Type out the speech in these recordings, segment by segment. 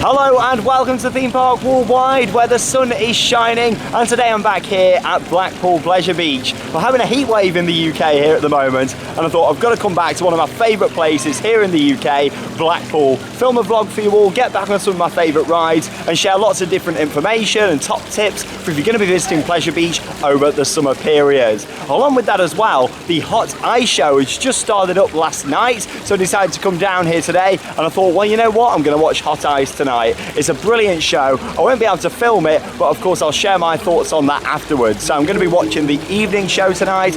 Hello and welcome to Theme Park Worldwide, where the sun is shining, and today I'm back here at Blackpool Pleasure Beach. We're having a heat wave in the UK here at the moment, and I thought I've got to come back to one of my favourite places here in the UK, Blackpool, film a vlog for you all, get back on some of my favourite rides and share lots of different information and top tips for if you're going to be visiting Pleasure Beach over the summer period. Along with that as well, the Hot Ice Show has just started up last night, so I decided to come down here today, and I thought, well, you know what, I'm going to watch Hot Ice tonight. It's a brilliant show. I won't be able to film it, but of course I'll share my thoughts on that afterwards. So I'm going to be watching the evening show tonight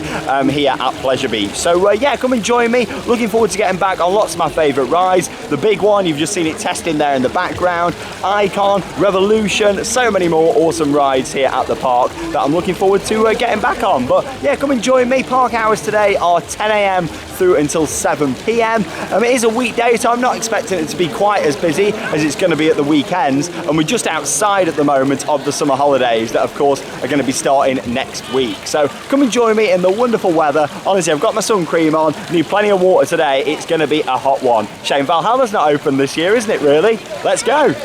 here at Pleasure Beach. So yeah, come and join me. Looking forward to getting back on lots of my favourite rides. The big one, you've just seen it testing there in the background. Icon, Revolution, so many more awesome rides here at the park that I'm looking forward to getting back on. But yeah, come and join me. Park hours today are 10 AM through until 7 PM. It is a weekday, so I'm not expecting it to be quite as busy as it's going to be at the weekends, and we're just outside at the moment of the summer holidays that of course are going to be starting next week. So come and join me in the wonderful weather. Honestly, I've got my sun cream on, need plenty of water today. It's going to be a hot one. Shame Valhalla's not open this year, isn't it really? Let's go.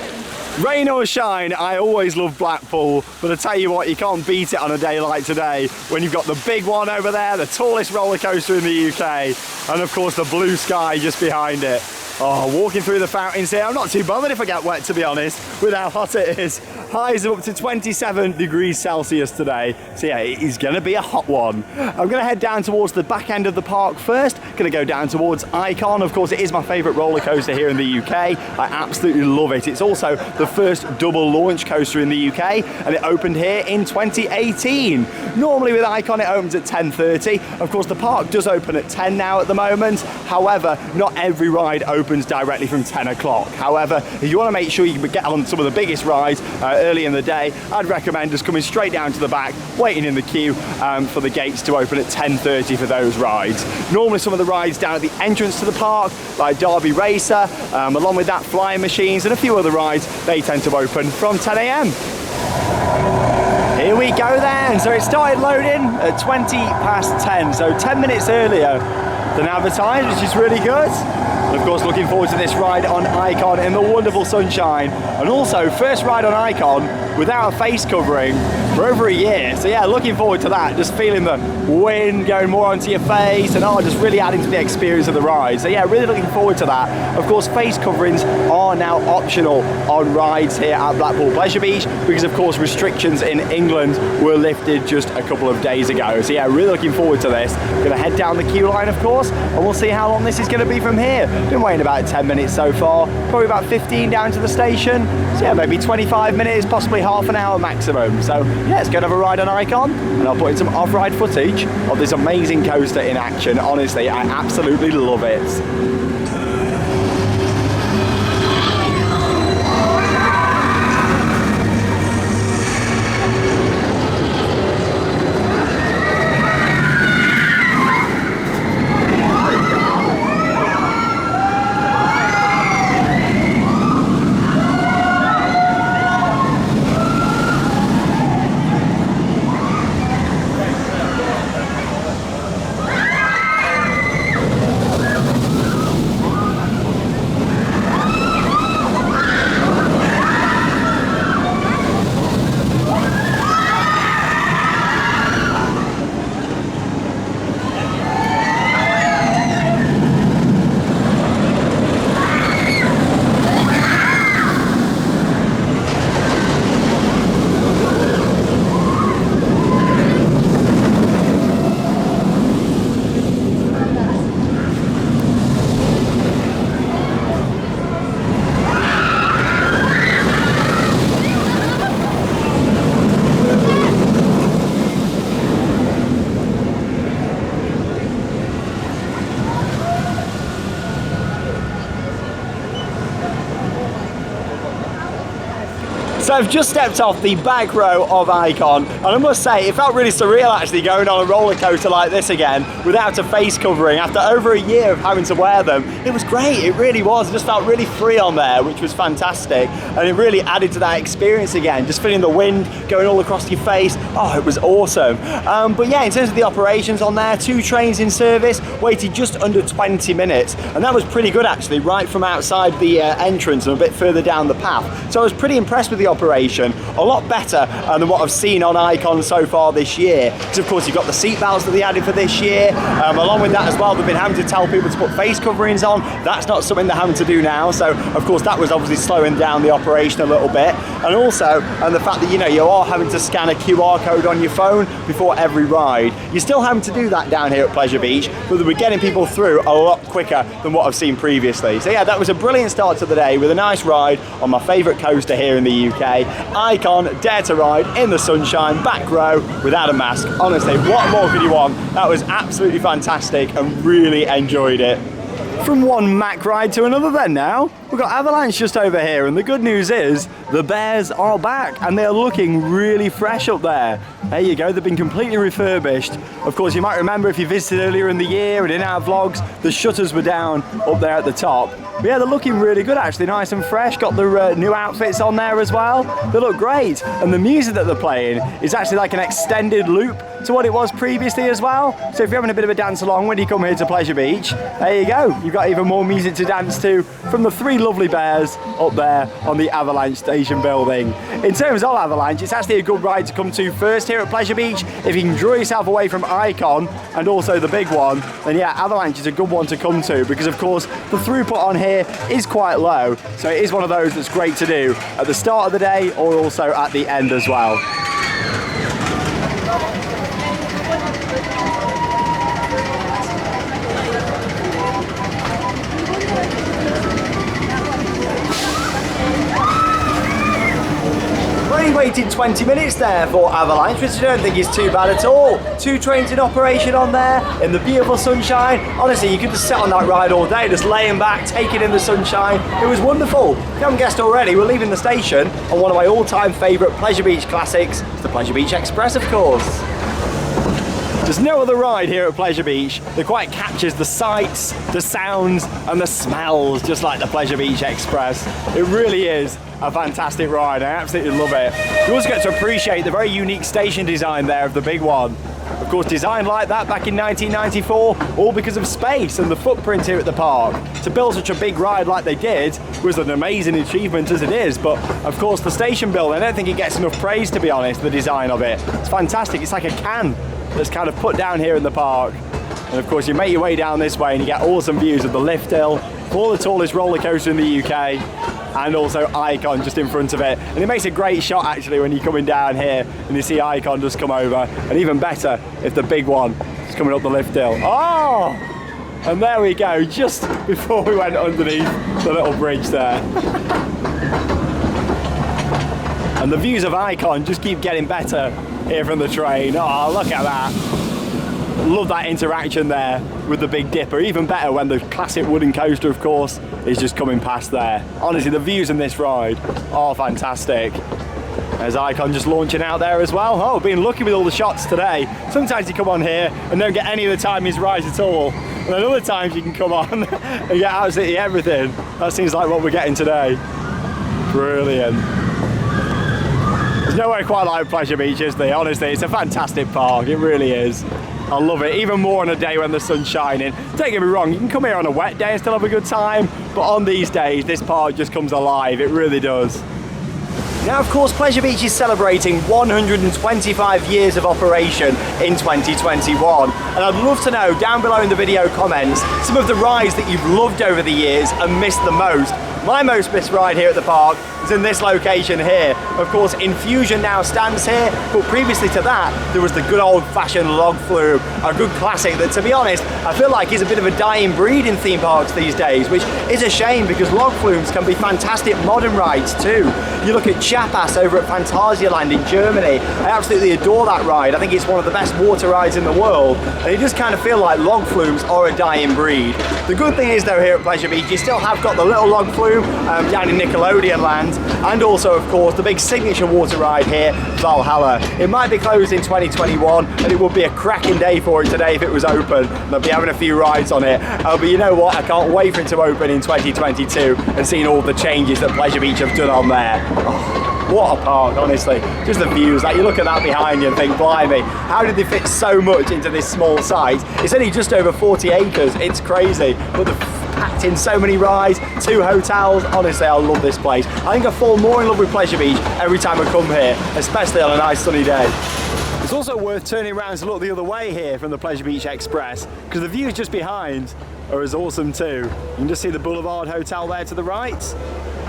Rain or shine, I always love Blackpool, but I tell you what, you can't beat it on a day like today when you've got the big one over there, the tallest roller coaster in the UK, and of course the blue sky just behind it. Oh, walking through the fountains here, I'm not too bothered if I get wet, to be honest, with how hot it is. Highs are up to 27 degrees Celsius today, so yeah, it is going to be a hot one. I'm going to head down towards the back end of the park first, going to go down towards Icon. Of course, it is my favourite roller coaster here in the UK. I absolutely love it. It's also the first double launch coaster in the UK, and it opened here in 2018. Normally with Icon, it opens at 10:30. Of course, the park does open at 10 now at the moment. However, not every ride opens directly from 10 o'clock. However, if you want to make sure you can get on some of the biggest rides early in the day, I'd recommend just coming straight down to the back, waiting in the queue for the gates to open at 10:30 for those rides. Normally some of the rides down at the entrance to the park, like Derby Racer, along with that flying machines and a few other rides, they tend to open from 10 AM. Here we go then. So it started loading at 20 past 10, so 10 minutes earlier than advertised, which is really good. And of course, looking forward to this ride on Icon in the wonderful sunshine. And also, first ride on Icon without a face covering for over a year. So yeah, looking forward to that. Just feeling the wind going more onto your face and just really adding to the experience of the ride. So yeah, really looking forward to that. Of course, face coverings are now optional on rides here at Blackpool Pleasure Beach because of course restrictions in England were lifted just a couple of days ago. So yeah, really looking forward to this. Gonna head down the queue line, of course, and we'll see how long this is gonna be from here. Been waiting about 10 minutes so far, probably about 15 down to the station. So yeah, maybe 25 minutes, possibly half an hour maximum. So yeah, let's go and have a ride on Icon, and I'll put in some off-ride footage of this amazing coaster in action. Honestly, I absolutely love it. So I've just stepped off the back row of Icon, and I must say it felt really surreal actually going on a roller coaster like this again without a face covering after over a year of having to wear them. It was great, it really was. It just felt really free on there, which was fantastic, and it really added to that experience again, just feeling the wind going all across your face. Oh, it was awesome. But yeah, in terms of the operations on there, 2 trains in service, waited just under 20 minutes, and that was pretty good actually, right from outside the entrance and a bit further down the path. So I was pretty impressed with the operation, a lot better than what I've seen on Icon so far this year. Because of course you've got the seat belts that they added for this year. Along with that as well, they've been having to tell people to put face coverings on. That's not something they're having to do now. So of course that was obviously slowing down the operation a little bit. And also, the fact that you are having to scan a QR code on your phone before every ride. You're still having to do that down here at Pleasure Beach, but we're getting people through a lot quicker than what I've seen previously. So yeah, that was a brilliant start to the day with a nice ride on my favourite coaster here in the UK. Icon, Dare to Ride in the sunshine, back row, without a mask. Honestly, what more could you want? That was absolutely fantastic and really enjoyed it. From one Mack ride to another then now. We've got Avalanche just over here, and the good news is the bears are back and they're looking really fresh up there. There you go, they've been completely refurbished. Of course, you might remember if you visited earlier in the year and in our vlogs, the shutters were down up there at the top. But yeah, they're looking really good actually, nice and fresh. Got the new outfits on there as well. They look great, and the music that they're playing is actually like an extended loop to what it was previously as well. So if you're having a bit of a dance along when you come here to Pleasure Beach, there you go. You've got even more music to dance to from the 3 lovely bears up there on the Avalanche station building. In terms of Avalanche, it's actually a good ride to come to first here at Pleasure Beach. If you can draw yourself away from Icon and also the big one, then yeah, Avalanche is a good one to come to, because of course the throughput on here is quite low, so it is one of those that's great to do at the start of the day or also at the end as well. Waited 20 minutes there for Avalanche, which I don't think is too bad at all. 2 trains in operation on there in the beautiful sunshine. Honestly, you could just sit on that ride all day, just laying back, taking in the sunshine. It was wonderful. If you haven't guessed already, we're leaving the station on one of my all-time favourite Pleasure Beach classics, the Pleasure Beach Express, of course. There's no other ride here at Pleasure Beach that quite captures the sights, the sounds and the smells just like the Pleasure Beach Express. It really is a fantastic ride. I absolutely love it. You also get to appreciate the very unique station design there of the big one. Of course, designed like that back in 1994, all because of space and the footprint here at the park. To build such a big ride like they did was an amazing achievement as it is, but of course the station building, I don't think it gets enough praise, to be honest, the design of it. It's fantastic. It's like a can that's kind of put down here in the park. And of course you make your way down this way and you get awesome views of the lift hill, for the tallest roller coaster in the UK, and also Icon just in front of it. And it makes a great shot actually when you're coming down here and you see Icon just come over, and even better if the big one is coming up the lift hill. Oh! And there we go, just before we went underneath the little bridge there. And the views of Icon just keep getting better here from the train. Oh, look at that. Love that interaction there with the Big Dipper. Even better when the classic wooden coaster, of course, is just coming past there. Honestly, the views in this ride are fantastic. There's Icon just launching out there as well. Oh, being lucky with all the shots today. Sometimes you come on here and don't get any of the time his rides at all. And then other times you can come on and get absolutely everything. That seems like what we're getting today. Brilliant. There's nowhere quite like Pleasure Beach, is there? Honestly, it's a fantastic park. It really is. I love it, even more on a day when the sun's shining. Don't get me wrong, you can come here on a wet day and still have a good time, but on these days, this park just comes alive. It really does. Now, of course, Pleasure Beach is celebrating 125 years of operation in 2021. And I'd love to know down below in the video comments some of the rides that you've loved over the years and missed the most. My most missed ride here at the park is in this location here. Of course, Infusion now stands here, but previously to that, there was the good old-fashioned log flume, a good classic that, to be honest, I feel like is a bit of a dying breed in theme parks these days, which is a shame because log flumes can be fantastic modern rides too. You look at Chapass over at Phantasialand in Germany. I absolutely adore that ride. I think it's one of the best water rides in the world, and it just kind of feel like log flumes are a dying breed. The good thing is though here at Pleasure Beach, you still have got the little log flume Bloom down in Nickelodeon Land, and also of course the big signature water ride here, Valhalla. It might be closed in 2021 and it would be a cracking day for it today if it was open. They'll be having a few rides on it, but you know what, I can't wait for it to open in 2022 and seeing all the changes that Pleasure Beach have done on there. Oh, what a park, honestly. Just the views, like you look at that behind you and think, blimey, how did they fit so much into this small site? It's only just over 40 acres, it's crazy, but they've packed in so many rides, 2 hotels. Honestly, I love this place. I think I fall more in love with Pleasure Beach every time I come here, especially on a nice sunny day. It's also worth turning around to look the other way here from the Pleasure Beach Express, because the views just behind are as awesome too. You can just see the Boulevard Hotel there to the right,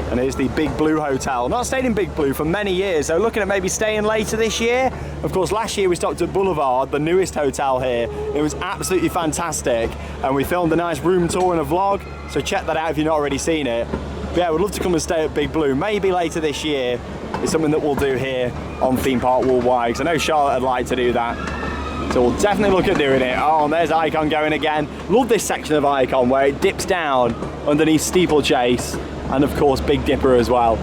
and here's the Big Blue Hotel. Not stayed in Big Blue for many years, so looking at maybe staying later this year. Of course, last year we stopped at Boulevard, the newest hotel here. It was absolutely fantastic, and we filmed a nice room tour and a vlog, so check that out if you've not already seen it. But yeah, we'd love to come and stay at Big Blue, maybe later this year. It's something that we'll do here on Theme Park Worldwide, because I know Charlotte would like to do that. So we'll definitely look at doing it. Oh, and there's Icon going again. Love this section of Icon where it dips down underneath Steeplechase, and of course Big Dipper as well.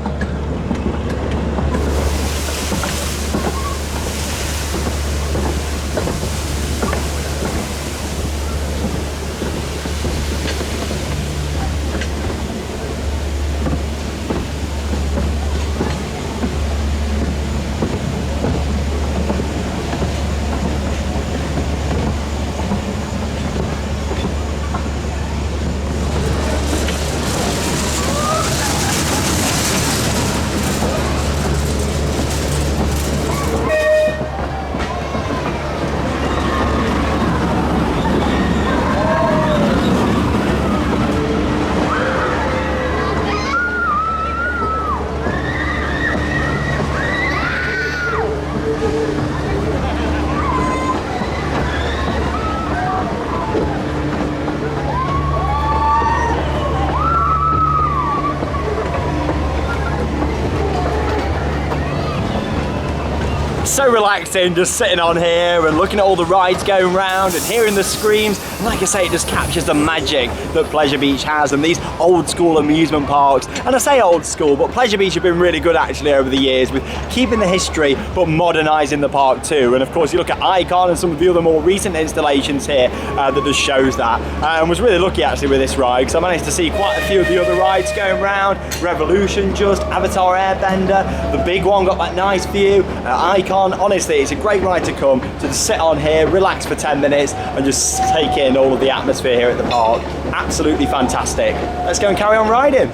So relaxing, just sitting on here and looking at all the rides going round and hearing the screams. And like I say, it just captures the magic that Pleasure Beach has and these old school amusement parks. And I say old school, but Pleasure Beach have been really good actually over the years with keeping the history but modernising the park too. And of course you look at Icon and some of the other more recent installations here that just shows that. And was really lucky actually with this ride, because I managed to see quite a few of the other rides going round. Revolution just, Avatar Airbender, the big one got that nice view, Icon. Honestly, it's a great ride to come, to just sit on here, relax for 10 minutes and just take in all of the atmosphere here at the park. Absolutely fantastic. Let's go and carry on riding.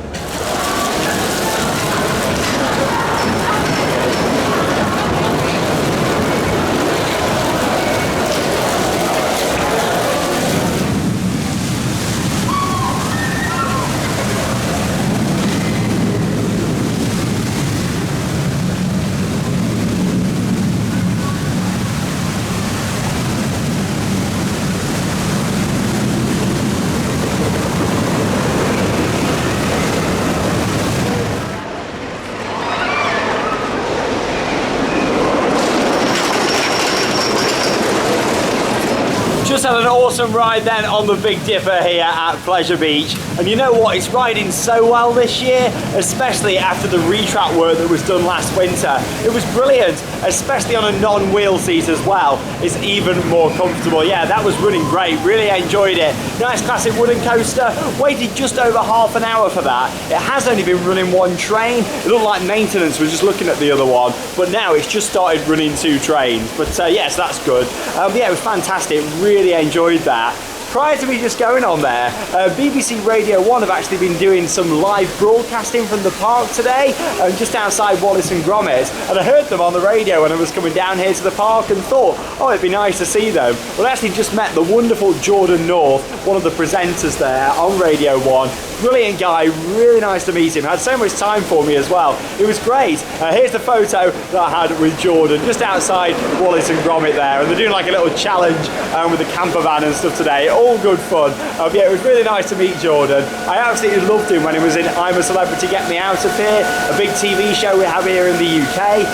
Just had an awesome ride then on the Big Dipper here at Pleasure Beach, and you know what, it's riding so well this year, especially after the retrap work that was done last winter. It was brilliant, especially on a non-wheel seat as well. It's even more comfortable. Yeah, that was running great, really enjoyed it. Nice classic wooden coaster, waited just over half an hour for that. It has only been running one train. It looked like maintenance was just looking at the other one, but now it's just started running 2 trains. But yes, that's good. Yeah, it was fantastic, really enjoyed that. Prior to me just going on there, BBC Radio 1 have actually been doing some live broadcasting from the park today, just outside Wallace and Gromit, and I heard them on the radio when I was coming down here to the park and thought, oh, it'd be nice to see them. Well, I actually just met the wonderful Jordan North, one of the presenters there on Radio 1. Brilliant guy, really nice to meet him. Had so much time for me as well. It was great. Here's the photo that I had with Jordan, just outside Wallace and Gromit there, and they're doing like a little challenge with the camper van and stuff today. All good fun. Yeah, it was really nice to meet Jordan. I absolutely loved him when he was in I'm a Celebrity, Get Me Out of Here, a big TV show we have here in the UK.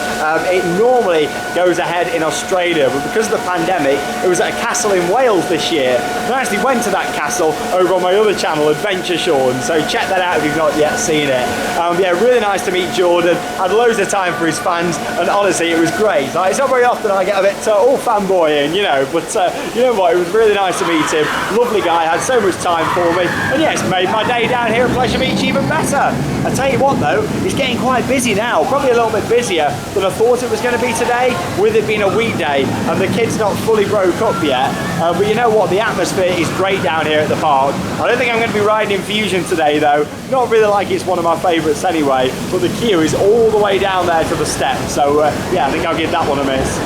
It normally goes ahead in Australia, but because of the pandemic, it was at a castle in Wales this year. And I actually went to that castle over on my other channel, Adventure Sean. so check that out if you've not yet seen it. Yeah, really nice to meet Jordan. Had loads of time for his fans, and honestly, it was great. Like, it's not very often I get a bit all fanboying, you know, but you know what, it was really nice to meet him. Lovely guy, had so much time for me, and yeah, it's made my day down here at Pleasure Beach even better. I tell you what though, it's getting quite busy now, probably a little bit busier than I thought it was going to be today, with it being a weekday and the kids not fully broke up yet. But you know what, the atmosphere is great down here at the park. I don't think I'm going to be riding Infusion today though, not really like it's one of my favourites anyway, but the queue is all the way down there to the steps, so yeah, I think I'll give that one a miss.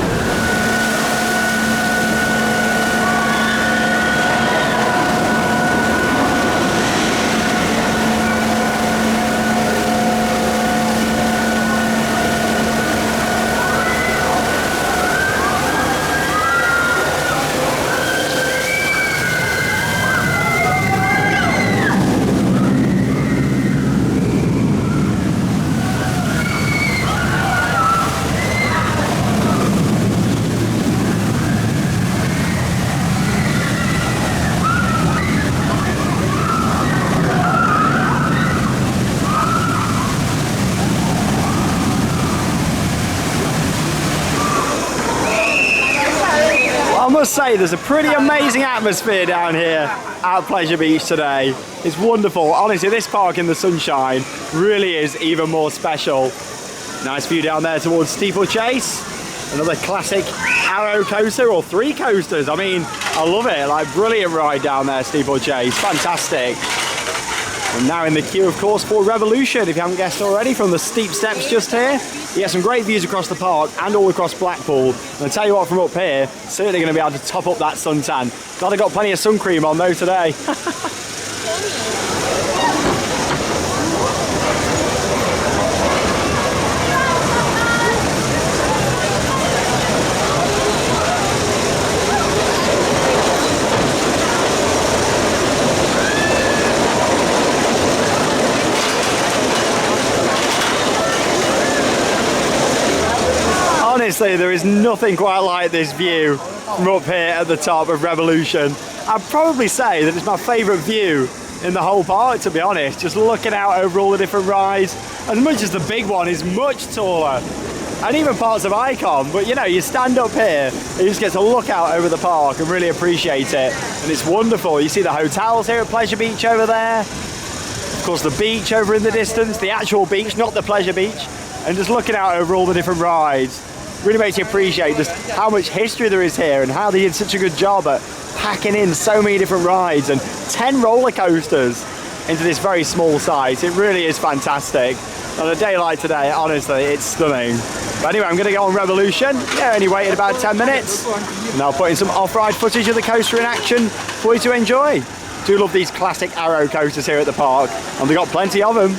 I must say, there's a pretty amazing atmosphere down here at Pleasure Beach today. It's wonderful. Honestly, this park in the sunshine really is even more special. Nice view down there towards Steeplechase. Another classic arrow coaster, or 3 coasters. I mean, I love it. Like, brilliant ride down there, Steeplechase. Fantastic. And now in the queue, of course, for Revolution, if you haven't guessed already, from the steep steps just here. You get some great views across the park and all across Blackpool. And I tell you what, from up here, certainly going to be able to top up that suntan. Glad I got plenty of sun cream on though today. Honestly, there is nothing quite like this view from up here at the top of Revolution. I'd probably say that it's my favourite view in the whole park, to be honest. Just looking out over all the different rides. As much as the big one is much taller, and even parts of Icon, but you know, you stand up here and you just get to look out over the park and really appreciate it. And it's wonderful. You see the hotels here at Pleasure Beach over there. Of course, the beach over in the distance, the actual beach, not the Pleasure Beach. And just looking out over all the different rides really makes you appreciate just how much history there is here and how they did such a good job at packing in so many different rides and 10 roller coasters into this very small site. It really is fantastic. On a day like today, honestly, it's stunning. But anyway, I'm going to go on Revolution. Yeah, only waited about 10 minutes. And I'll put in some off-ride footage of the coaster in action for you to enjoy. Do love these classic arrow coasters here at the park, and we've got plenty of them.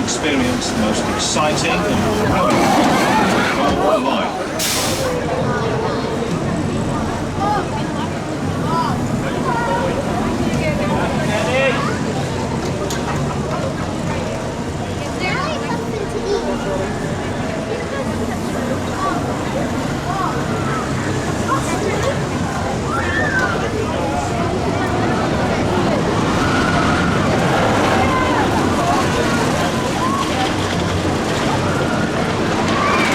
Experience the most exciting and thrilling of your life.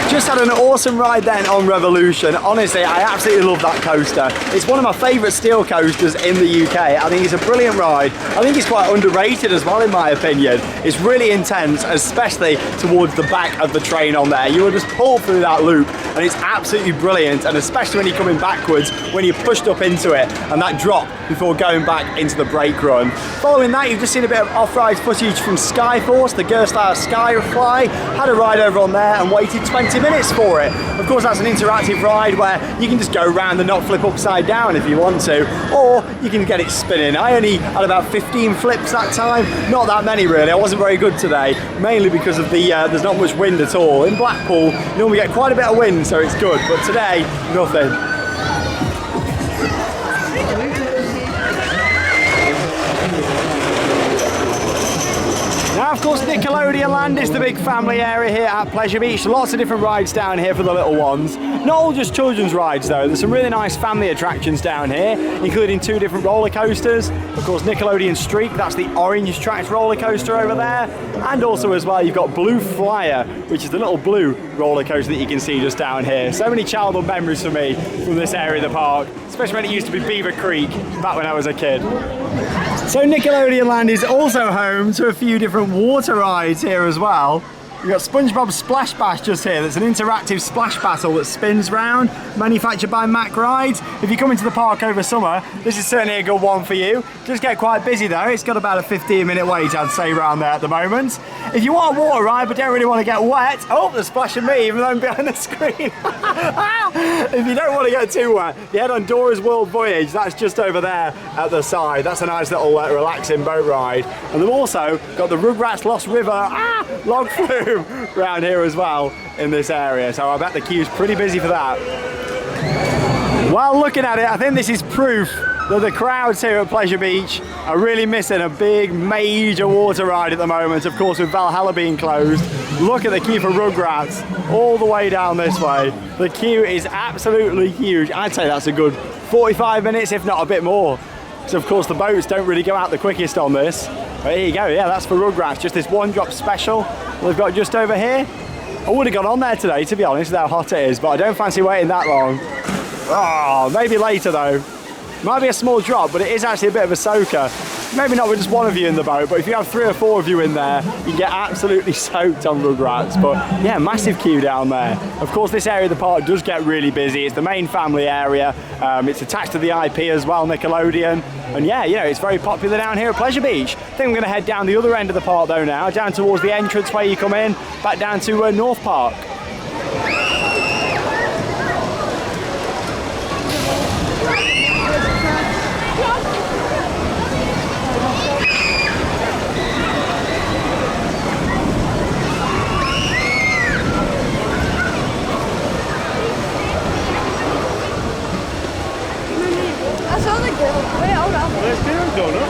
Just had an awesome ride then on Revolution. Honestly, I absolutely love that coaster. It's one of my favourite steel coasters in the UK. I think it's a brilliant ride. I think it's quite underrated as well, in my opinion. It's really intense, especially towards the back of the train on there. You will just pull through that loop and it's absolutely brilliant, and especially when you're coming backwards, when you're pushed up into it, and that drop before going back into the brake run. Following that, you've just seen a bit of off-ride footage from Skyforce, the Gerstlauer Skyfly. Had a ride over on there and waited 20 minutes for it. Of course, that's an interactive ride where you can just go around and not flip upside down if you want to, or you can get it spinning. I only had about 15 flips that time, not that many really. I wasn't very good today, mainly because of the there's not much wind at all. In Blackpool, you normally get quite a bit of wind, so it's good, but today, nothing. Now, of course, Nickelodeon Land is the big family area here at Pleasure Beach. Lots of different rides down here for the little ones. Not all just children's rides though. There's some really nice family attractions down here, including 2 different roller coasters. Of course, Nickelodeon Streak, that's the orange tracked roller coaster over there. And also as well, you've got Blue Flyer, which is the little blue roller coaster that you can see just down here. So many childhood memories for me from this area of the park, especially when it used to be Beaver Creek back when I was a kid. So Nickelodeon Land is also home to a few different water rides here as well. You've got SpongeBob Splash Bash just here. That's an interactive splash battle that spins round, manufactured by Mack Rides. If you come into the park over summer, this is certainly a good one for you. Just get quite busy though. It's got about a 15-minute wait, I'd say, around there at the moment. If you want a water ride but don't really want to get wet, oh, they're splashing me even though I'm behind the screen. If you don't want to get too wet, you head on Dora's World Voyage. That's just over there at the side. That's a nice little relaxing boat ride. And they've also got the Rugrats Lost River log flume around here as well in this area, so I bet the queue's pretty busy for that. Well, looking at it, I think this is proof that the crowds here at Pleasure Beach are really missing a big major water ride at the moment. Of course, with Valhalla being closed, look at the queue for Rugrats all the way down this way. The queue is absolutely huge. I'd say that's a good 45 minutes, if not a bit more. So of course the boats don't really go out the quickest on this. But here you go, yeah, that's for Rugrats, just this one drop special they've got just over here. I would have gone on there today, to be honest, with how hot it is, but I don't fancy waiting that long. Oh, maybe later though. Might be a small drop, but it is actually a bit of a soaker. Maybe not with just one of you in the boat, but if you have 3 or 4 of you in there, you can get absolutely soaked on Rugrats. But yeah, massive queue down there. Of course, this area of the park does get really busy. It's the main family area. It's attached to the IP as well, Nickelodeon. And yeah, you know, it's very popular down here at Pleasure Beach. I think we're going to head down the other end of the park though now, down towards the entrance where you come in, back down to North Park. Let's do it, Donna.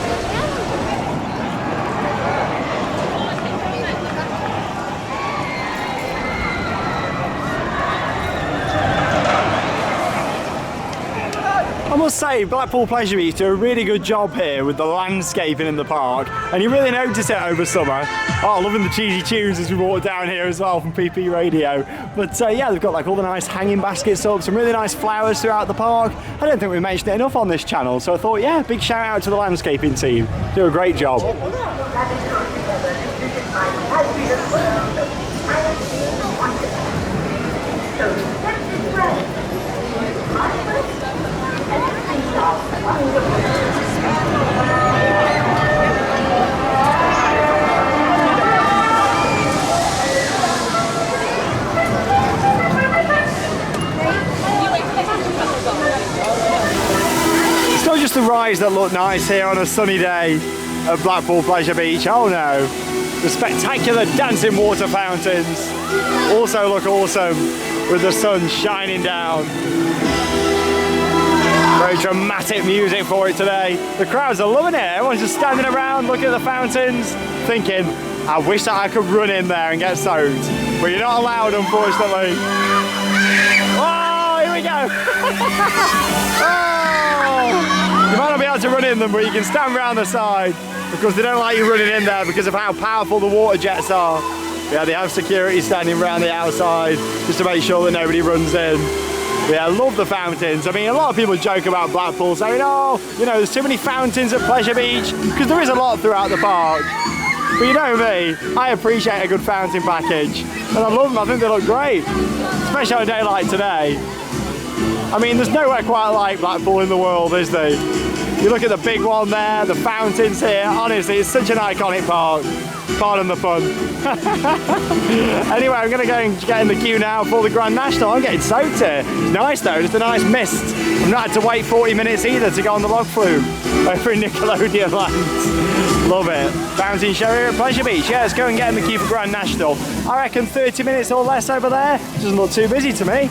I must say, Blackpool Pleasure Beach do a really good job here with the landscaping in the park, and you really notice it over summer. Oh, loving the cheesy tunes as we walk down here as well from PP Radio. But yeah, they've got like all the nice hanging baskets up, some really nice flowers throughout the park. I don't think we've mentioned it enough on this channel, so I thought, yeah, big shout out to the landscaping team. Do a great job. It's not just the rides that look nice here on a sunny day at Blackpool Pleasure Beach. Oh no, the spectacular dancing water fountains also look awesome with the sun shining down. Very dramatic music for it today. The crowds are loving it. Everyone's just standing around looking at the fountains, thinking, I wish that I could run in there and get soaked. But you're not allowed, unfortunately. Oh, here we go. Oh, you might not be able to run in them, but you can stand around the side because they don't like you running in there because of how powerful the water jets are. Yeah, they have security standing around the outside just to make sure that nobody runs in. Yeah, I love the fountains. I mean, a lot of people joke about Blackpool saying, oh, you know, there's too many fountains at Pleasure Beach, because there is a lot throughout the park. But you know me, I appreciate a good fountain package. And I love them, I think they look great. Especially on a day like today. I mean, there's nowhere quite like Blackpool in the world, is there? You look at the big one there, the fountains here. Honestly, it's such an iconic park. Pardon the pun. Anyway, I'm going to go and get in the queue now for the Grand National. I'm getting soaked here. It's nice though, just a nice mist. I've not had to wait 40 minutes either to go on the log flume over in Nickelodeon Land. Love it. Fountain show here at Pleasure Beach. Yeah, let's go and get in the queue for Grand National. I reckon 30 minutes or less over there. Doesn't look too busy to me.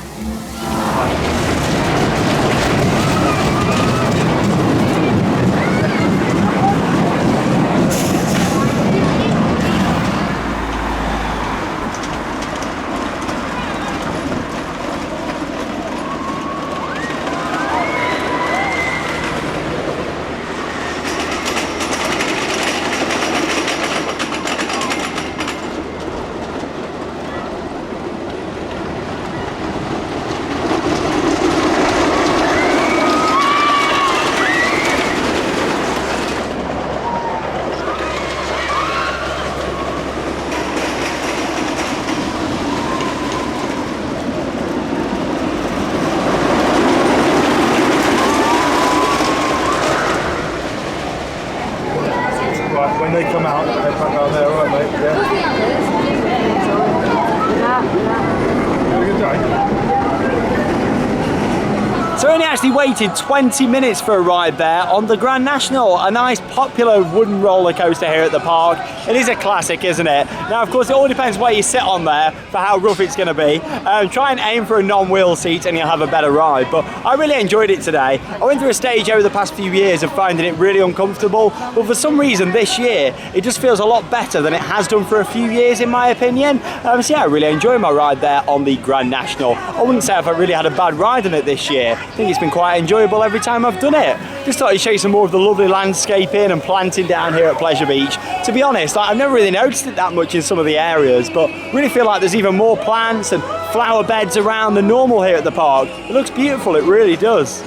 When they come out, they come down there, won't they? Yeah. Have a good day. So I only actually waited 20 minutes for a ride there on the Grand National, a nice popular wooden roller coaster here at the park. It is a classic, isn't it? Now, of course, it all depends where you sit on there for how rough it's going to be. Try and aim for a non-wheel seat and you'll have a better ride. But I really enjoyed it today. I went through a stage over the past few years of finding it really uncomfortable, but for some reason this year, it just feels a lot better than it has done for a few years, in my opinion. So yeah, I really enjoyed my ride there on the Grand National. I wouldn't say I've really had a bad ride on it this year. I think it's been quite enjoyable every time I've done it. Just thought I'd show you some more of the lovely landscaping and planting down here at Pleasure Beach. To be honest, I've never really noticed it that much in some of the areas, but really feel like there's even more plants and flower beds around than normal here at the park. It looks beautiful, it really does.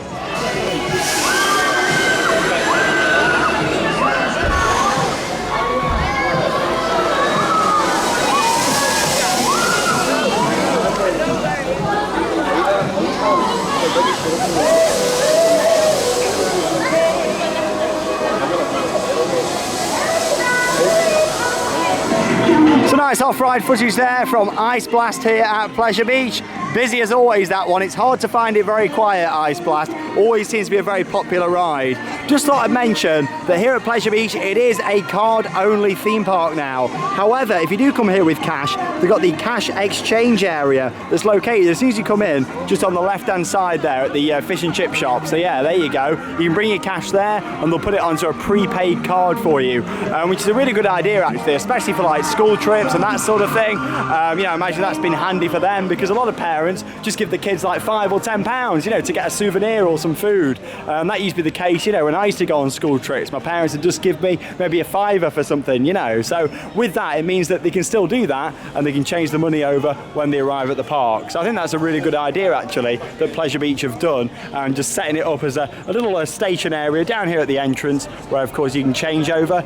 So nice off-ride footage there from Ice Blast here at Pleasure Beach. Busy as always, that one. It's hard to find it very quiet, Ice Blast. Always seems to be a very popular ride. Just thought I'd mention that here at Pleasure Beach, it is a card-only theme park now. However, if you do come here with cash, they've got the cash exchange area that's located as soon as you come in, just on the left-hand side there at the fish and chip shop. So yeah, there you go. You can bring your cash there and they'll put it onto a prepaid card for you, which is a really good idea actually, especially for like school trips and that sort of thing. You know, imagine that's been handy for them because a lot of parents just give the kids like £5 or £10, you know, to get a souvenir or some food. That used to be the case, you know, when I used to go on school trips. My parents would just give me maybe a £5 for something, you know. So with that, it means that they can still do that and they can change the money over when they arrive at the park. So I think that's a really good idea actually that Pleasure Beach have done, and just setting it up as a little station area down here at the entrance where of course you can change over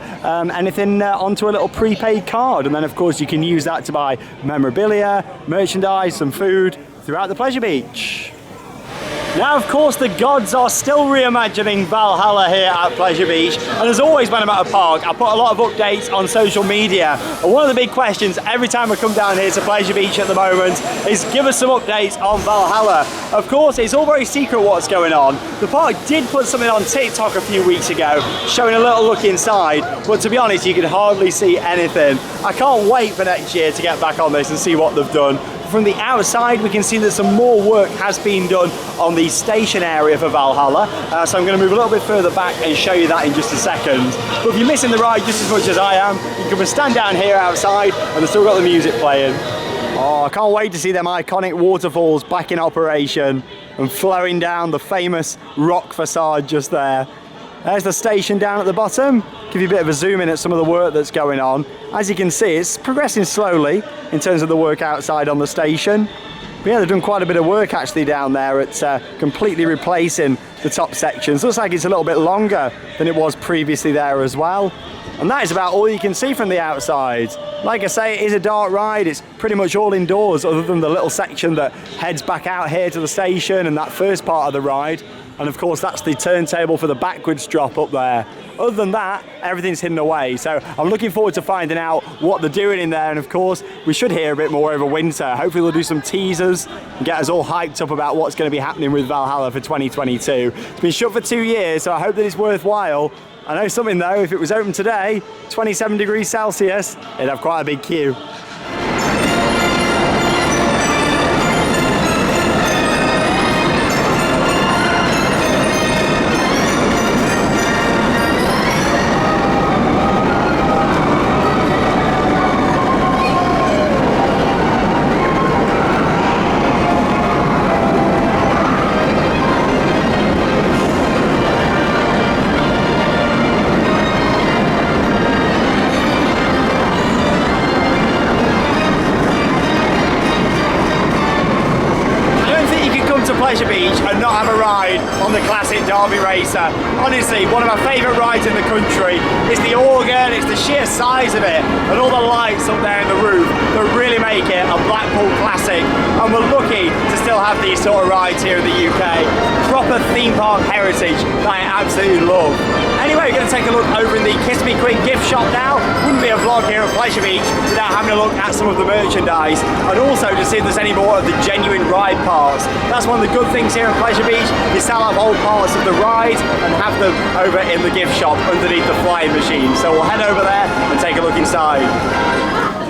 anything onto a little prepaid card, and then of course you can use that to buy memorabilia, merchandise, some food throughout the Pleasure Beach. Now, of course, the gods are still reimagining Valhalla here at Pleasure Beach, and as always when I'm at a park, I put a lot of updates on social media. And one of the big questions every time I come down here to Pleasure Beach at the moment is give us some updates on Valhalla. Of course, it's all very secret what's going on. The park did put something on TikTok a few weeks ago, showing a little look inside, but to be honest, you can hardly see anything. I can't wait for next year to get back on this and see what they've done. From the outside, we can see that some more work has been done on the station area for Valhalla. So I'm going to move a little bit further back and show you that in just a second. But if you're missing the ride just as much as I am, you can stand down here outside and they've still got the music playing. Oh, I can't wait to see them iconic waterfalls back in operation and flowing down the famous rock facade just there. There's the station down at the bottom. Give you a bit of a zoom in at some of the work that's going on. As you can see, it's progressing slowly in terms of the work outside on the station. But yeah, they've done quite a bit of work actually down there at completely replacing the top sections. Looks like it's a little bit longer than it was previously there as well. And that is about all you can see from the outside. Like I say, it is a dark ride. It's pretty much all indoors other than the little section that heads back out here to the station and that first part of the ride. And of course, that's the turntable for the backwards drop up there. Other than that, everything's hidden away. So I'm looking forward to finding out what they're doing in there. And of course, we should hear a bit more over winter. Hopefully they'll do some teasers and get us all hyped up about what's going to be happening with Valhalla for 2022. It's been shut for 2 years, so I hope that it's worthwhile. I know something though, if it was open today, 27 degrees Celsius, it'd have quite a big queue. Pleasure Beach and not have a ride on the classic Derby Racer. Honestly, one of my favourite rides in the country. It's the organ, it's the sheer size of it, and all the lights up there in the roof that really make it a Blackpool classic. And we're lucky to still have these sort of rides here in the UK. Proper theme park heritage that I absolutely love. Anyway, we're going to take a look over in the Kiss Me Quick gift shop now. Wouldn't be a vlog here at Pleasure Beach without having a look at some of the merchandise, and also to see if there's any more of the genuine ride parts. That's one of the good things here at Pleasure Beach. You sell off old parts of the ride and have them over in the gift shop underneath the flying machine. So we'll head over there and take a look inside.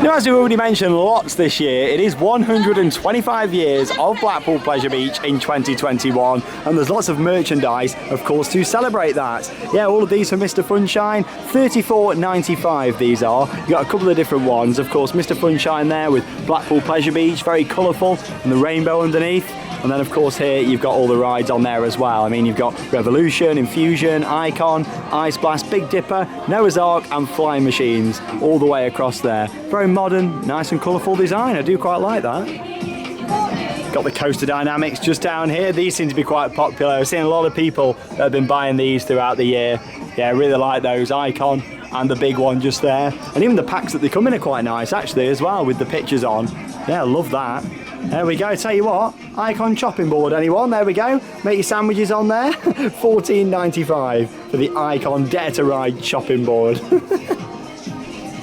Now, as we already mentioned lots this year, it is 125 years of Blackpool Pleasure Beach in 2021, and there's lots of merchandise, of course, to celebrate that. Yeah, all of these for Mr. Funshine, $34.95 these are. You've got a couple of different ones, of course, Mr. Funshine there with Blackpool Pleasure Beach, very colourful, and the rainbow underneath. And then of course here you've got all the rides on there as well. I mean, you've got Revolution, Infusion, Icon, Ice Blast, Big Dipper, Noah's Ark and Flying Machines all the way across there. Very modern, nice and colourful design. I do quite like that. Got the Coaster Dynamics just down here. These seem to be quite popular. I've seen a lot of people that have been buying these throughout the year. Yeah, I really like those. Icon and the big one just there. And even the packs that they come in are quite nice actually as well with the pictures on. Yeah, I love that. There we go, tell you what, Icon chopping board, anyone? There we go, make your sandwiches on there. $14.95 for the Icon Dare to Ride chopping board.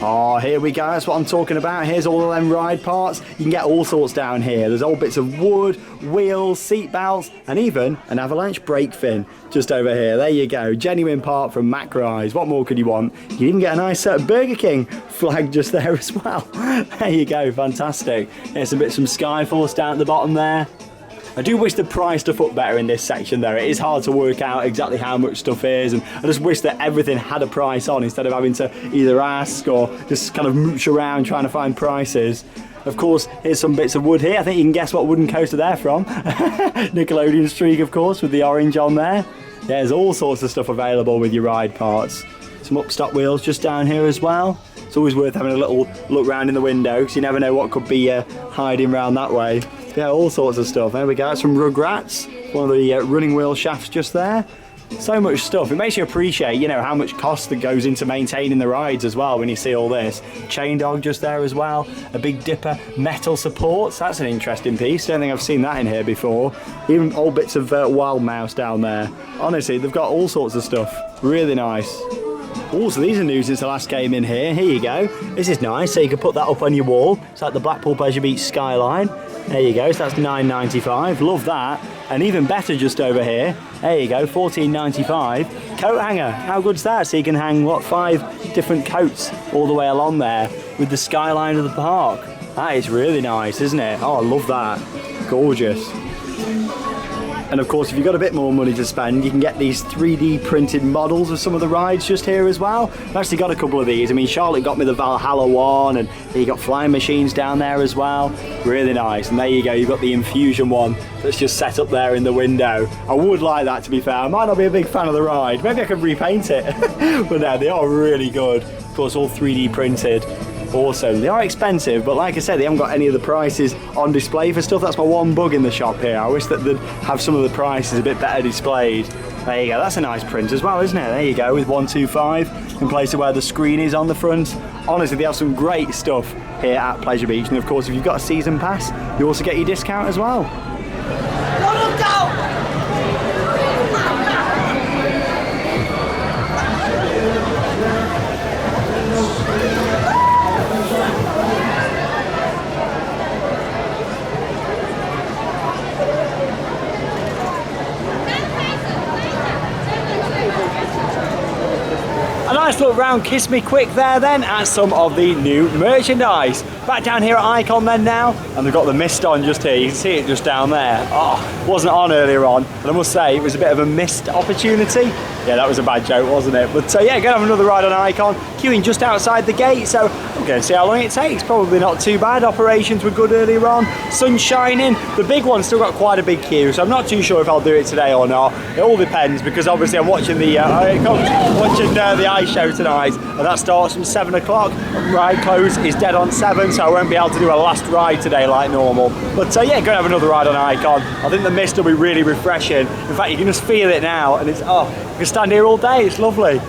Oh, here we go, that's what I'm talking about. Here's all of them ride parts. You can get all sorts down here. There's old bits of wood, wheels, seat belts, and even an Avalanche brake fin just over here. There you go, genuine part from Mac Rise. What more could you want? You can even get a nice Burger King flag just there as well. There you go, fantastic. There's some bits from Skyforce down at the bottom there. I do wish the price stuff up better in this section though. It is hard to work out exactly how much stuff is, and I just wish that everything had a price on instead of having to either ask or just kind of mooch around trying to find prices. Of course, here's some bits of wood here. I think you can guess what wooden coaster they're from. Nickelodeon Streak, of course, with the orange on there. There's all sorts of stuff available with your ride parts. Some upstock wheels just down here as well. It's always worth having a little look round in the window because you never know what could be hiding around that way. Yeah, all sorts of stuff. There we go, it's from Rugrats. One of the running wheel shafts just there. So much stuff. It makes you appreciate, you know, how much cost that goes into maintaining the rides as well when you see all this. Chain Dog just there as well. A Big Dipper metal supports. That's an interesting piece. Don't think I've seen that in here before. Even old bits of Wild Mouse down there. Honestly, they've got all sorts of stuff. Really nice. Also, these are new since I last came in here. Here you go. This is nice, so you can put that up on your wall. It's like the Blackpool Pleasure Beach skyline. There you go, so that's $9.95. Love that. And even better just over here. There you go, $14.95. Coat hanger. How good's that? So you can hang, what, 5 different coats all the way along there with the skyline of the park. That is really nice, isn't it? Oh, I love that. Gorgeous. And of course, if you've got a bit more money to spend, you can get these 3D printed models of some of the rides just here as well. I've actually got a couple of these. I mean, Charlotte got me the Valhalla one, and you got Flying Machines down there as well. Really nice. And there you go, you've got the Infusion one that's just set up there in the window. I would like that, to be fair. I might not be a big fan of the ride. Maybe I could repaint it. But no, they are really good. Of course, all 3D printed. Awesome. They are expensive, but like I said, they haven't got any of the prices on display for stuff. That's my one bug in the shop here. I wish that they'd have some of the prices a bit better displayed. There you go, that's a nice print as well, isn't it? There you go, with 125, in place of where the screen is on the front. Honestly, they have some great stuff here at Pleasure Beach, and of course, if you've got a season pass, you also get your discount as well. A nice look round Kiss Me Quick there then at some of the new merchandise. Back down here at Icon then now, and they've got the mist on just here. You can see it just down there. Oh, wasn't on earlier on, and I must say it was a bit of a missed opportunity. Yeah, that was a bad joke, wasn't it? But yeah, gonna have another ride on Icon, queuing just outside the gate, so I'm going to see how long it takes. Probably not too bad. Operations were good earlier on, sun shining. The big one's still got quite a big queue, so I'm not too sure if I'll do it today or not. It all depends, because obviously I'm watching the ice show tonight, and that starts from 7 o'clock. Ride close is dead on 7, so I won't be able to do a last ride today like normal. But yeah, gonna have another ride on Icon. I think the mist will be really refreshing. In fact, you can just feel it now, and it's, oh, you can stand here all day, it's lovely.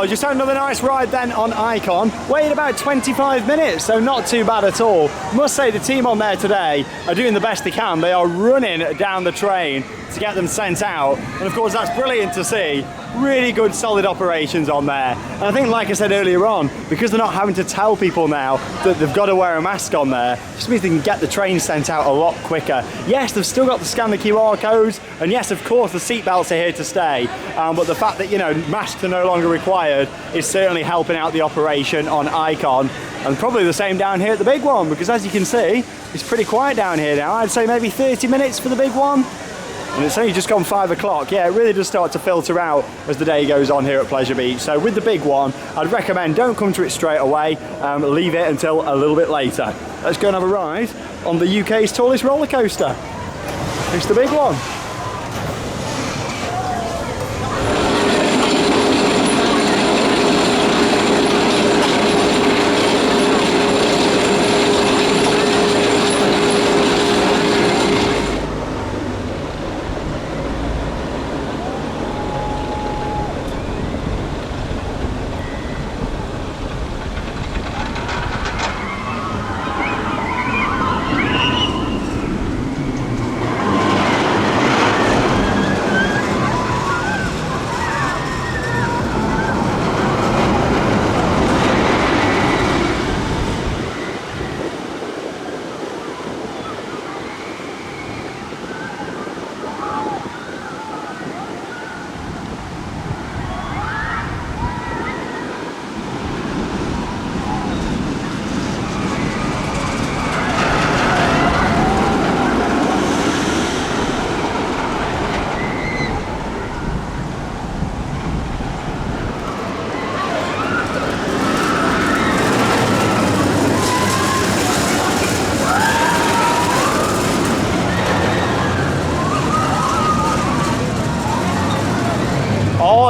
Just had another nice ride then on Icon. Waited about 25 minutes, so not too bad at all. Must say the team on there today are doing the best they can. They are running down the train to get them sent out, and of course that's brilliant to see. Really good solid operations on there, and I think, like I said earlier on, because they're not having to tell people now that they've got to wear a mask on there, just means they can get the train sent out a lot quicker. Yes, they've still got to scan the QR codes, and yes, of course the seat belts are here to stay, but the fact that, you know, masks are no longer required is certainly helping out the operation on Icon, and probably the same down here at the big one, because as you can see, it's pretty quiet down here now. I'd say maybe 30 minutes for the big one. And it's only just gone 5 o'clock. Yeah, it really does start to filter out as the day goes on here at Pleasure Beach. So with the big one, I'd recommend don't come to it straight away, leave it until a little bit later. Let's go and have a ride on the UK's tallest roller coaster. It's the big one.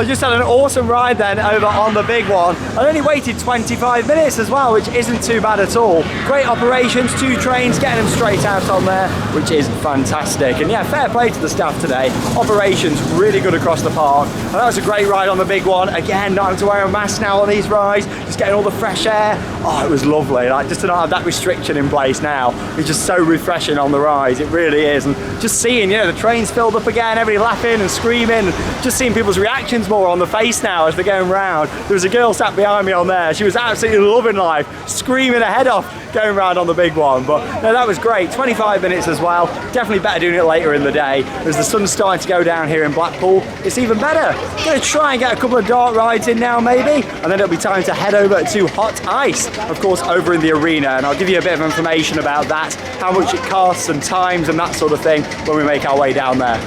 I just had an awesome ride then over on the big one. I only waited 25 minutes as well, which isn't too bad at all. Great operations, 2 trains, getting them straight out on there, which is fantastic. And yeah, fair play to the staff today. Operations really good across the park. And that was a great ride on the big one. Again, not having to wear a mask now on these rides, just getting all the fresh air. Oh, it was lovely. Like, just to not have that restriction in place now, it's just so refreshing on the rides. It really is. And just seeing, you know, the trains filled up again, everybody laughing and screaming, and just seeing people's reactions more on the face now as they're going round. There was a girl sat behind me on there. She was absolutely loving life, screaming her head off going round on the big one. But no, that was great. 25 minutes as well. Definitely better doing it later in the day. As the sun's starting to go down here in Blackpool, it's even better. Going to try and get a couple of dark rides in now maybe, and then it'll be time to head over to Hot Ice, of course, over in the arena, and I'll give you a bit of information about that, how much it costs and times and that sort of thing when we make our way down there.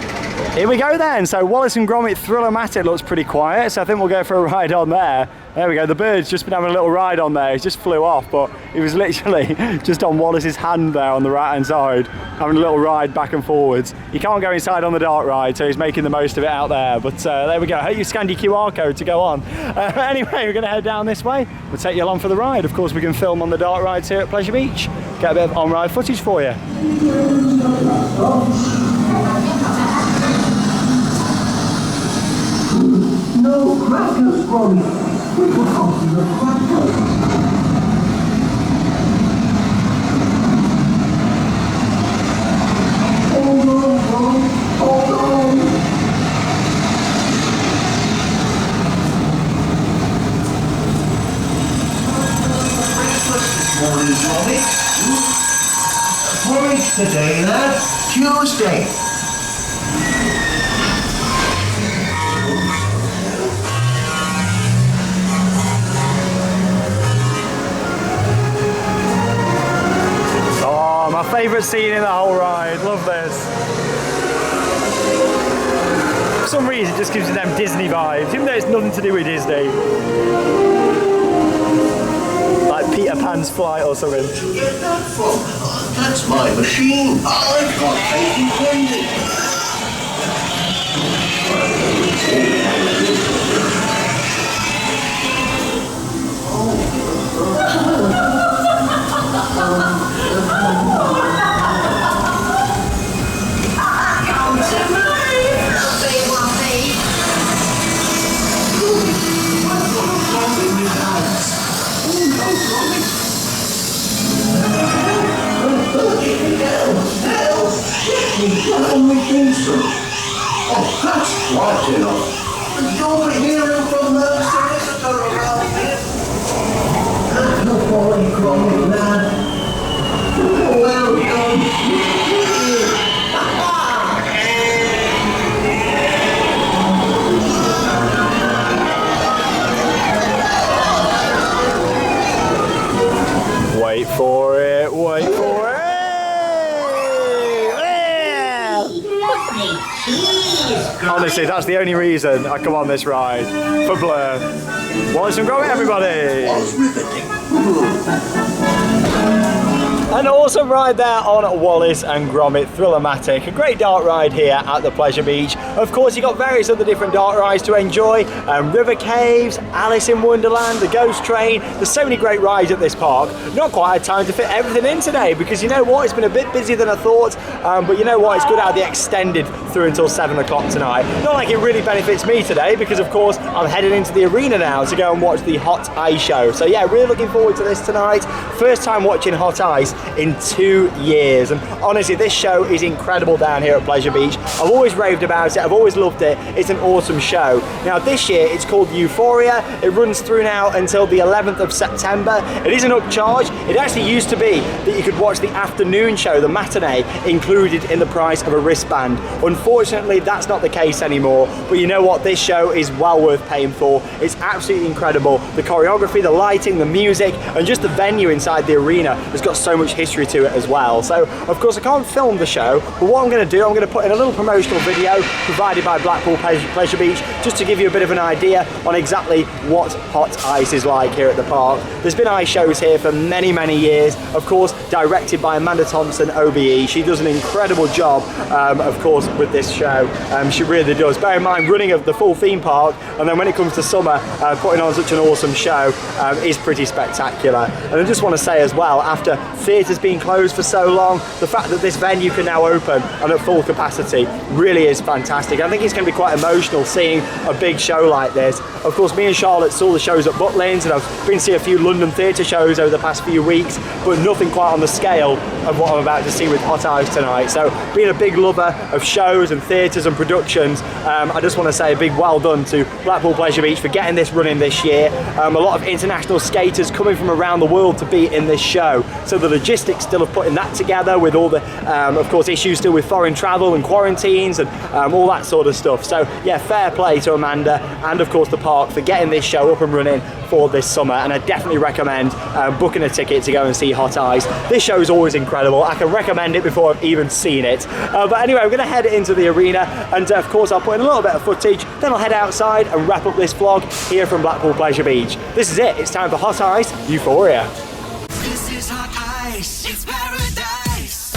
Here we go then. So Wallace and Gromit Thriller-matic looks pretty quiet, so I think we'll go for a ride on there. There we go, the bird's just been having a little ride on there. He just flew off, but he was literally just on Wallace's hand there on the right hand side, having a little ride back and forwards. You can't go inside on the dark ride, so he's making the most of it out there. But there we go, I hope you scanned your QR code to go on. Anyway, we're gonna head down this way. We'll take you along for the ride. Of course, we can film on the dark rides here at Pleasure Beach. Get a bit of on-ride footage for you. No crackers from you. We will help you with crackers. Hold on, Ron. Hold on. Breakfast this morning, Gromit. Porridge today, lad. Tuesday. My favourite scene in the whole ride, love this. For some reason it just gives you them Disney vibes, even though it's nothing to do with Disney. Like Peter Pan's flight or something. Where'd you get that from? That's my machine. I've got faith in candy. Oh, that's right enough. But you'll be hearing from the solicitor around here. That's no quality Gromit, lad. Well done. Wait for it, wait for it. Honestly, that's the only reason I come on this ride, for Blur. Wallace and Gromit, everybody! An awesome ride there on Wallace and Gromit, Thrill-O-Matic. A great dark ride here at the Pleasure Beach. Of course, you've got various other different dark rides to enjoy. River Caves, Alice in Wonderland, the Ghost Train. There's so many great rides at this park. Not quite had time to fit everything in today because you know what? It's been a bit busier than I thought. But you know what? It's good to have the extended through until 7 o'clock tonight. Not like it really benefits me today because, of course, I'm headed into the arena now to go and watch the Hot Ice show. So yeah, really looking forward to this tonight. First time watching Hot Ice in 2 years, and honestly this show is incredible down here at Pleasure Beach. I've always raved about it, I've always loved it. It's an awesome show. Now this year it's called Euphoria. It runs through now until the 11th of September. It is an upcharge. It actually used to be that you could watch the afternoon show, the matinee, included in the price of a wristband. Unfortunately that's not the case anymore, but you know what, this show is well worth paying for. It's absolutely incredible. The choreography, the lighting, the music, and just the venue inside the arena has got so much history to it as well. So of course I can't film the show, but what I'm going to do, I'm going to put in a little promotional video provided by Blackpool Pleasure Beach just to give you a bit of an idea on exactly what Hot Ice is like here at the park. There's been ice shows here for many years, of course directed by Amanda Thompson OBE. She does an incredible job of course with this show. She really does. Bear in mind, running of the full theme park, and then when it comes to summer, putting on such an awesome show is pretty spectacular. And I just want to say as well, after theatres being closed for so long, the fact that this venue can now open and at full capacity really is fantastic. I think it's going to be quite emotional seeing a big show like this. Of course, me and Charlotte saw the shows at Butlins, and I've been to see a few London theatre shows over the past few weeks, but nothing quite on the scale of what I'm about to see with Hot Ice tonight. So being a big lover of shows and theatres and productions, I just want to say a big well done to Blackpool Pleasure Beach for getting this running this year. A lot of international skaters coming from around the world to be in this show, so that the logistics still of putting that together with all the, of course, issues still with foreign travel and quarantines and all that sort of stuff. So yeah, fair play to Amanda and of course the park for getting this show up and running for this summer, and I definitely recommend booking a ticket to go and see Hot Ice. This show is always incredible. I can recommend it before I've even seen it. But anyway, we're going to head into the arena, and of course I'll put in a little bit of footage, then I'll head outside and wrap up this vlog here from Blackpool Pleasure Beach. This is it. It's time for Hot Ice Euphoria. This is hot ice, it's paradise.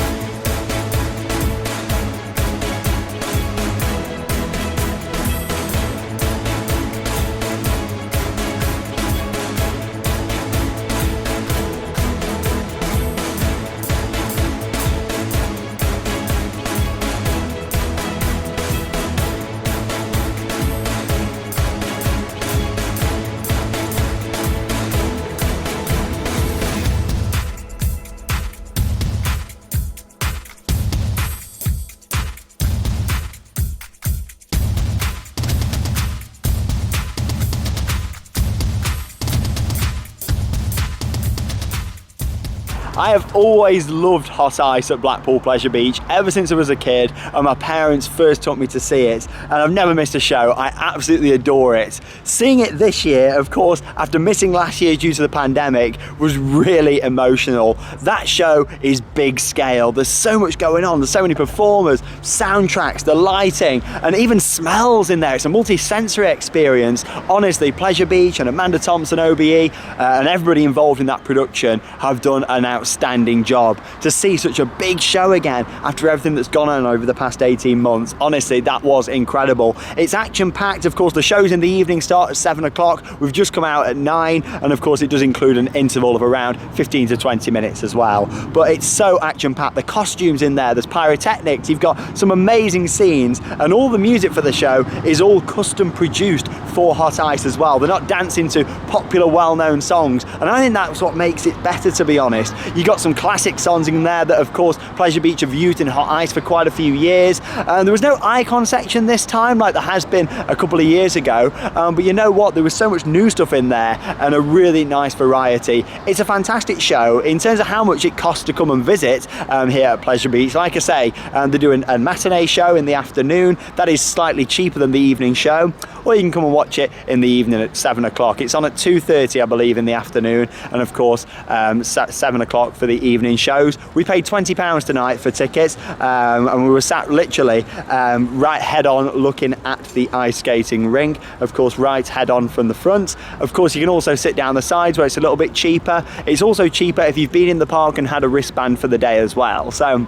I have always loved Hot Ice at Blackpool Pleasure Beach ever since I was a kid and my parents first took me to see it, and I've never missed a show. I absolutely adore it. Seeing it this year, of course, after missing last year due to the pandemic, was really emotional. That show is big scale. There's so much going on. There's so many performers, soundtracks, the lighting, and even smells in there. It's a multi-sensory experience. Honestly, Pleasure Beach and Amanda Thompson OBE and everybody involved in that production have done an outstanding job. To see such a big show again after everything that's gone on over the past 18 months, honestly, that was incredible. It's action-packed. Of course, the shows in the evening start at 7 o'clock. We've just come out at 9, and of course it does include an interval of around 15 to 20 minutes as well. But it's so action-packed. The costumes in there, there's pyrotechnics, you've got some amazing scenes, and all the music for the show is all custom produced for Hot Ice as well. They're not dancing to popular, well-known songs, and I think that's what makes it better, to be honest. You got some classic songs in there that, of course, Pleasure Beach have used in Hot Ice for quite a few years. There was no icon section this time like there has been a couple of years ago, but you know what? There was so much new stuff in there and a really nice variety. It's a fantastic show. In terms of how much it costs to come and visit here at Pleasure Beach, like I say, they're doing a matinee show in the afternoon. That is slightly cheaper than the evening show, or you can come and watch it in the evening at 7 o'clock. It's on at 2:30, I believe, in the afternoon, and of course 7 o'clock for the evening shows. We paid £20 tonight for tickets, and we were sat literally right head on looking at the ice skating rink. Of course, right head on from the front. Of course, you can also sit down the sides where it's a little bit cheaper. It's also cheaper if you've been in the park and had a wristband for the day as well. So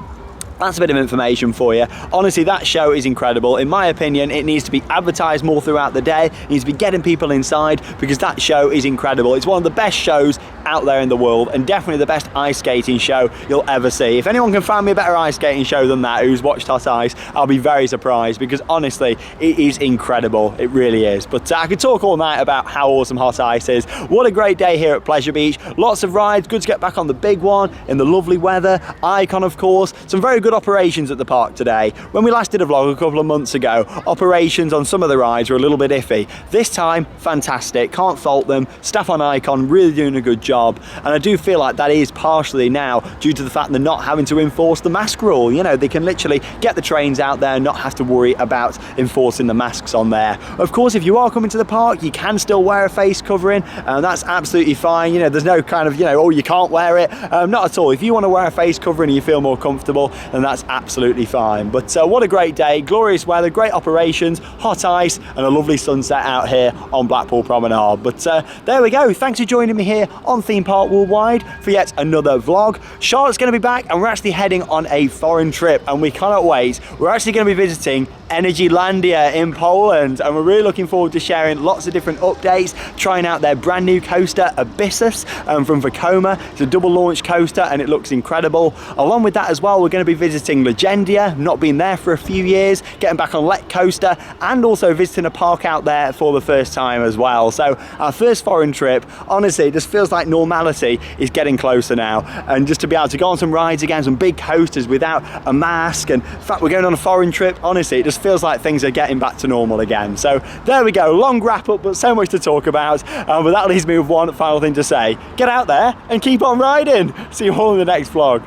that's a bit of information for you. Honestly, that show is incredible. In my opinion, it needs to be advertised more throughout the day. It needs to be getting people inside, because that show is incredible. It's one of the best shows out there in the world, and definitely the best ice skating show you'll ever see. If anyone can find me a better ice skating show than that, who's watched Hot Ice, I'll be very surprised, because honestly, it is incredible. It really is. But I could talk all night about how awesome Hot Ice is. What a great day here at Pleasure Beach. Lots of rides. Good to get back on the big one in the lovely weather. Icon, of course. Some very good operations at the park today. When we last did a vlog a couple of months ago, operations on some of the rides were a little bit iffy. This time, fantastic. Can't fault them. Staff on Icon really doing a good job, and I do feel like that is partially now due to the fact they're not having to enforce the mask rule. You know, they can literally get the trains out there and not have to worry about enforcing the masks on there. Of course, if you are coming to the park, you can still wear a face covering, and that's absolutely fine. You know, there's no kind of, you know, oh, you can't wear it. Not at all. If you want to wear a face covering and you feel more comfortable, then that's absolutely fine. But what a great day, glorious weather, great operations, Hot Ice, and a lovely sunset out here on Blackpool Promenade. But there we go. Thanks for joining me here on Theme Park Worldwide for yet another vlog. Charlotte's going to be back, and we're actually heading on a foreign trip, and we cannot wait. We're actually going to be visiting Nickelodeon in Poland, and we're really looking forward to sharing lots of different updates, trying out their brand new coaster Abyssus from Vekoma. It's a double launch coaster and it looks incredible. Along with that as well, we're going to be visiting Legendia, not been there for a few years, getting back on Let Coaster, and also visiting a park out there for the first time as well. So our first foreign trip, honestly, it just feels like normality is getting closer now. And just to be able to go on some rides again, some big coasters without a mask, and in fact we're going on a foreign trip, honestly, it just feels like things are getting back to normal again. So there we go, long wrap up, but so much to talk about. But that leaves me with one final thing to say: get out there and keep on riding. See you all in the next vlog.